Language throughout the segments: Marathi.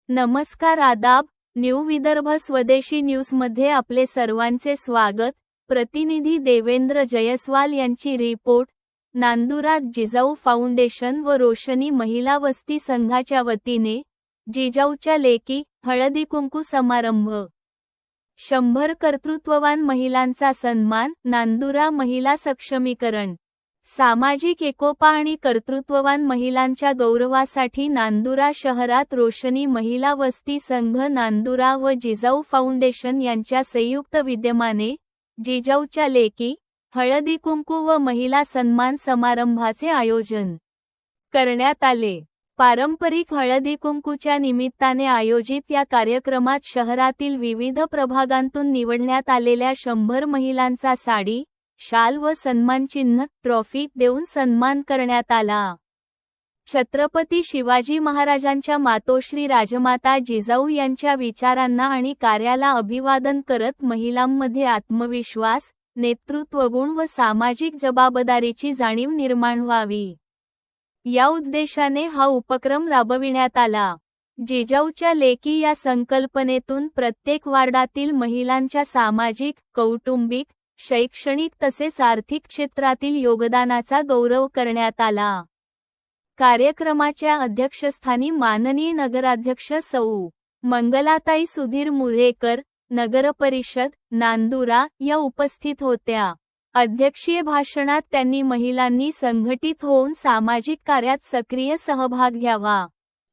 नमस्कार आदाब, न्यू विदर्भ स्वदेशी न्यूजमध्ये आपले सर्वांचे स्वागत। प्रतिनिधी देवेंद्र जयस्वाल यांची रिपोर्ट। नांदुरात जिजाऊ फाउंडेशन व रोशनी महिला वस्ती संघाच्या वतीने जिजाऊच्या लेकी हळदीकुंकू समारंभ। 100 कर्तृत्ववान महिलांचा सन्मान। नांदुरा महिला सक्षमीकरण, सामाजिक एकोपा आणि कर्तृत्ववान महिलांच्या गौरवासाठी नांदुरा शहरात रोशनी महिला वस्ती संघ नांदुरा व जिजाऊ फाउंडेशन यांच्या संयुक्त विद्यमाने जिजाऊच्या लेकी हळदीकुंकू व महिला सन्मान समारंभाचे आयोजन करण्यात आले। पारंपरिक हळदीकुंकूच्या निमित्ताने आयोजित या कार्यक्रमात शहरातील विविध प्रभागांतून निवडण्यात आलेल्या 100 महिलांचा साडी, शाल व सन्मानचिन्ह, ट्रॉफी देऊन सन्मान करण्यात आला। छत्रपती शिवाजी महाराजांच्या मातोश्री राजमाता जिजाऊ यांच्या विचारांना आणि कार्याला अभिवादन करत महिलांमध्ये आत्मविश्वास, नेतृत्वगुण व सामाजिक जबाबदारीची जाणीव निर्माण व्हावी, या उद्देशाने हा उपक्रम राबविण्यात आला। जिजाऊच्या लेकी या संकल्पनेतून प्रत्येक वार्डातील महिलांच्या सामाजिक, कौटुंबिक, शैक्षणिक तसेच आर्थिक क्षेत्रातील योगदानाचा गौरव करण्यात आला। कार्यक्रमाच्या अध्यक्षस्थानी माननीय नगराध्यक्ष सौ. मंगलाताई सुधीर मुरेकर, नगरपरिषद, नांदुरा या उपस्थित होत्या। अध्यक्षीय भाषणात त्यांनी महिलांनी संघटित होऊन सामाजिक कार्यात सक्रिय सहभाग घ्यावा,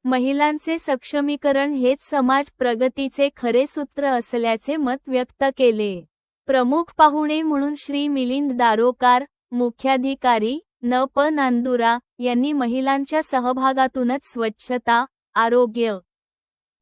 महिलांचे सक्षमीकरण हेच समाज प्रगतीचे खरे सूत्र असल्याचे मत व्यक्त केले। प्रमुख पाहुणे म्हणून श्री मिलिंद दारोकार, मुख्याधिकारी, न.प. नांदुरा यांनी महिलांच्या सहभागातूनच स्वच्छता, आरोग्य,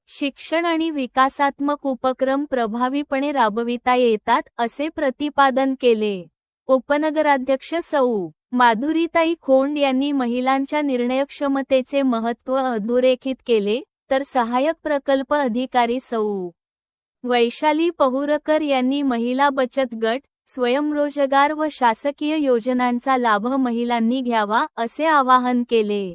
शिक्षण आणि विकासात्मक उपक्रम प्रभावीपणे राबविता येतात असे प्रतिपादन केले। उपनगराध्यक्ष सौ. माधुरीताई खोंड यांनी महिलांच्या निर्णयक्षमतेचे महत्त्व अधोरेखित केले, तर सहाय्यक प्रकल्प अधिकारी सौ. वैशाली पहुरकर यांनी महिला बचत गट, स्वयंरोजगार व शासकीय योजनांचा लाभ महिलांनी घ्यावा असे आवाहन केले।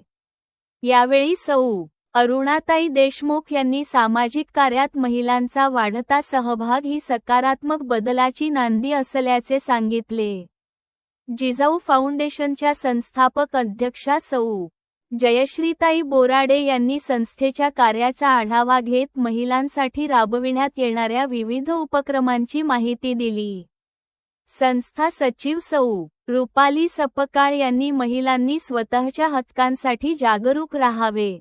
यावेळी सौ. अरुणाताई देशमुख यांनी सामाजिक कार्यात महिलांचा वाढता सहभाग ही सकारात्मक बदलाची नांदी असल्याचे सांगितले। जिजाऊ फाउंडेशनच्या संस्थापक अध्यक्षा सौ. जयश्रीताई बोराडे यांनी संस्थेच्या कार्याचा आढावा घेत महिलांसाठी राबविण्यात येणाऱ्या विविध उपक्रमांची माहिती दिली। संस्था सचिव सौ. रुपाली सपकाळ यांनी महिलांनी स्वतःच्या हक्कांसाठी जागरूक राहावे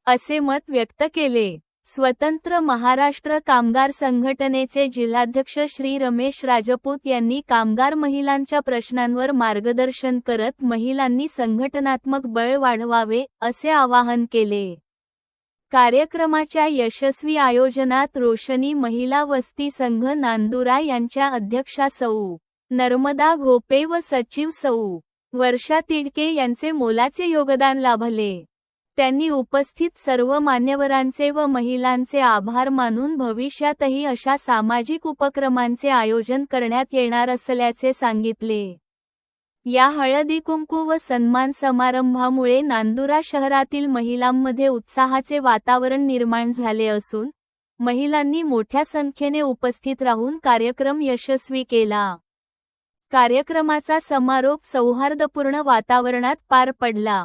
असे मत व्यक्त केले। स्वतंत्र महाराष्ट्र कामगार संघटनेचे जिल्हाध्यक्ष श्री रमेश राजपूत यांनी कामगार महिलांच्या प्रश्नांवर मार्गदर्शन करत महिलांनी संघटनात्मक बळ वाढवावे असे आवाहन केले। कार्यक्रमाच्या यशस्वी आयोजनात रोशनी महिला वस्ती संघ नांदुरा यांच्या अध्यक्षा सौ. नर्मदा घोपे व सचिव सौ. वर्षा तिडके यांचे मोलाचे योगदान लाभले। त्यांनी उपस्थित सर्व मान्यवरांचे व महिलांचे आभार मानून भविष्यातही अशा सामाजिक उपक्रमांचे आयोजन करण्यात येणार असल्याचे सांगितले। या हळदीकुंकू व सन्मान समारंभामुळे नांदुरा शहरातील महिलांमध्ये उत्साहाचे वातावरण निर्माण झाले असून महिलांनी मोठ्या संख्येने उपस्थित राहून कार्यक्रम यशस्वी केला। कार्यक्रमाचा समारोप सौहार्दपूर्ण वातावरणात पार पडला।